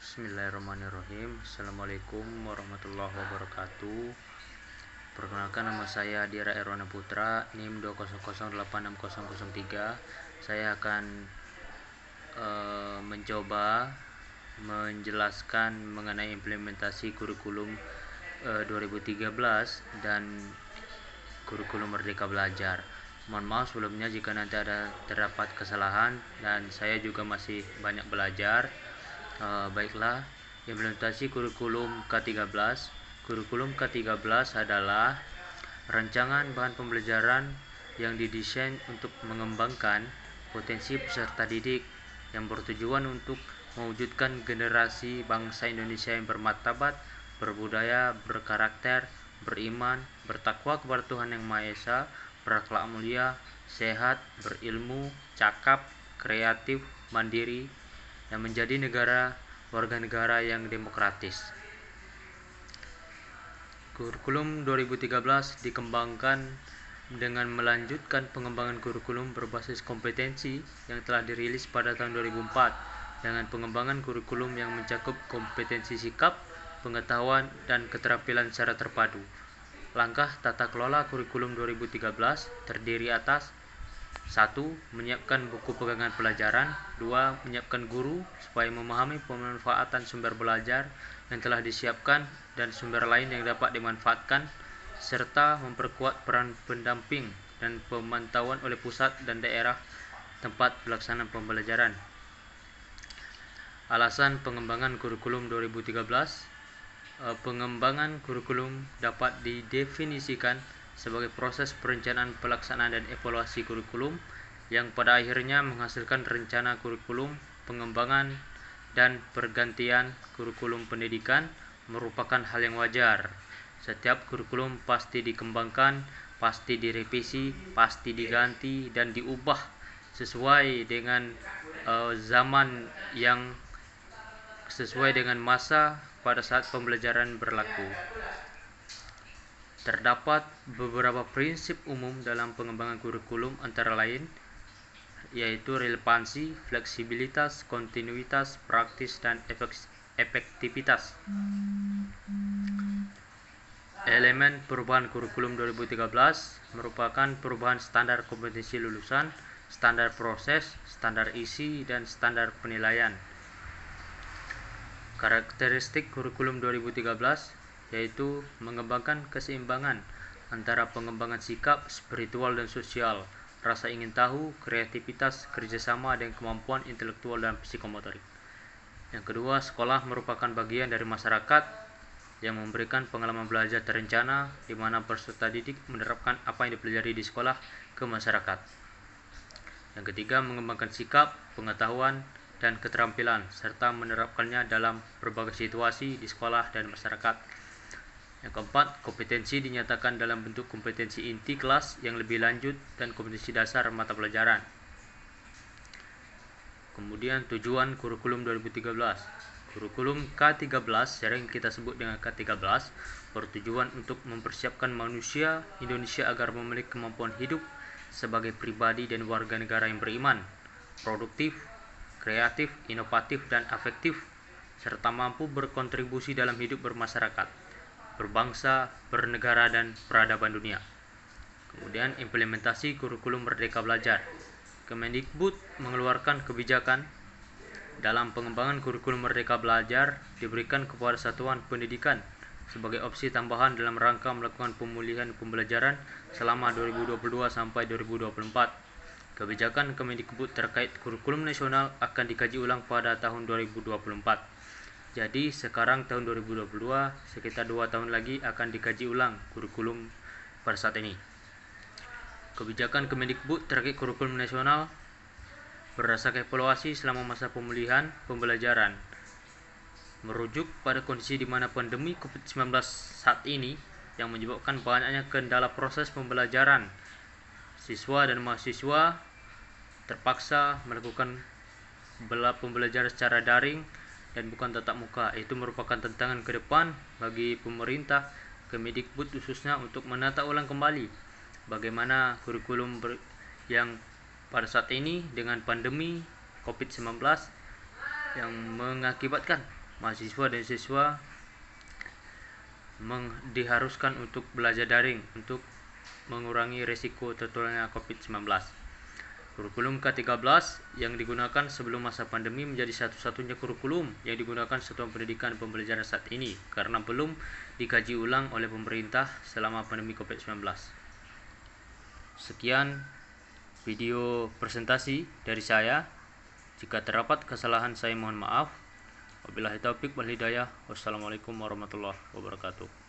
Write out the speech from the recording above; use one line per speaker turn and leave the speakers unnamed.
Bismillahirrahmanirrahim. Assalamualaikum warahmatullahi wabarakatuh. Perkenalkan, nama saya Dira Erwana Putra, NIM 2008603. Saya akan mencoba menjelaskan mengenai implementasi kurikulum 2013 dan kurikulum Merdeka Belajar. Mohon maaf sebelumnya jika nanti terdapat kesalahan, dan saya juga masih banyak belajar. Baiklah, implementasi kurikulum K13. Kurikulum K13 adalah rancangan bahan pembelajaran yang didesain untuk mengembangkan potensi peserta didik yang bertujuan untuk mewujudkan generasi bangsa Indonesia yang bermartabat, berbudaya, berkarakter, beriman, bertakwa kepada Tuhan Yang Maha Esa, berakhlak mulia, sehat, berilmu, cakap, kreatif, mandiri, yang menjadi warga negara yang demokratis. Kurikulum 2013 dikembangkan dengan melanjutkan pengembangan kurikulum berbasis kompetensi yang telah dirilis pada tahun 2004 dengan pengembangan kurikulum yang mencakup kompetensi sikap, pengetahuan, dan keterampilan secara terpadu. Langkah tata kelola kurikulum 2013 terdiri atas 1. Menyiapkan buku pegangan pelajaran. 2. Menyiapkan guru supaya memahami pemanfaatan sumber belajar yang telah disiapkan dan sumber lain yang dapat dimanfaatkan, serta memperkuat peran pendamping dan pemantauan oleh pusat dan daerah tempat pelaksanaan pembelajaran. Alasan pengembangan kurikulum 2013. Pengembangan kurikulum dapat didefinisikan sebagai proses perencanaan, pelaksanaan, dan evaluasi kurikulum yang pada akhirnya menghasilkan rencana kurikulum. Pengembangan dan pergantian kurikulum pendidikan merupakan hal yang wajar. Setiap kurikulum pasti dikembangkan, pasti direvisi, pasti diganti dan diubah sesuai dengan sesuai dengan masa pada saat pembelajaran berlaku. Terdapat beberapa prinsip umum dalam pengembangan kurikulum, antara lain yaitu relevansi, fleksibilitas, kontinuitas, praktis, dan efektivitas. Elemen perubahan kurikulum 2013 merupakan perubahan standar kompetensi lulusan, standar proses, standar isi, dan standar penilaian. Karakteristik kurikulum 2013 yaitu mengembangkan keseimbangan antara pengembangan sikap, spiritual, dan sosial, rasa ingin tahu, kreativitas, kerjasama, dan kemampuan intelektual dan psikomotorik. Yang kedua, sekolah merupakan bagian dari masyarakat yang memberikan pengalaman belajar terencana, di mana peserta didik menerapkan apa yang dipelajari di sekolah ke masyarakat. Yang ketiga, mengembangkan sikap, pengetahuan, dan keterampilan, serta menerapkannya dalam berbagai situasi di sekolah dan masyarakat. Yang keempat, kompetensi dinyatakan dalam bentuk kompetensi inti kelas yang lebih lanjut dan kompetensi dasar mata pelajaran. Kemudian tujuan kurikulum 2013. Kurikulum K13, sering kita sebut dengan K13, bertujuan untuk mempersiapkan manusia Indonesia agar memiliki kemampuan hidup sebagai pribadi dan warga negara yang beriman, produktif, kreatif, inovatif, dan afektif, serta mampu berkontribusi dalam hidup bermasyarakat, berbangsa, bernegara, dan peradaban dunia. Kemudian implementasi kurikulum Merdeka Belajar. Kemendikbud mengeluarkan kebijakan dalam pengembangan kurikulum Merdeka Belajar diberikan kepada satuan pendidikan sebagai opsi tambahan dalam rangka melakukan pemulihan pembelajaran selama 2022 sampai 2024. Kebijakan Kemendikbud terkait kurikulum nasional akan dikaji ulang pada tahun 2024. Jadi sekarang tahun 2022, sekitar 2 tahun lagi akan dikaji ulang kurikulum pada saat ini. Kebijakan Kemendikbud terkait kurikulum nasional berdasarkan evaluasi selama masa pemulihan pembelajaran, merujuk pada kondisi di mana pandemi COVID-19 saat ini yang menyebabkan banyaknya kendala proses pembelajaran. Siswa dan mahasiswa terpaksa melakukan pembelajaran secara daring dan bukan tatap muka. Itu merupakan tantangan ke depan bagi pemerintah, Kemendikbud khususnya, untuk menata ulang kembali bagaimana kurikulum yang pada saat ini dengan pandemi COVID-19 yang mengakibatkan mahasiswa dan siswa diharuskan untuk belajar daring untuk mengurangi risiko tertularnya COVID-19. Kurikulum K13 yang digunakan sebelum masa pandemi menjadi satu-satunya kurikulum yang digunakan satuan pendidikan pembelajaran saat ini karena belum dikaji ulang oleh pemerintah selama pandemi COVID-19. Sekian video presentasi dari saya. Jika terdapat kesalahan saya mohon maaf. Wabillahi taufiq wal hidayah. Wassalamualaikum warahmatullahi wabarakatuh.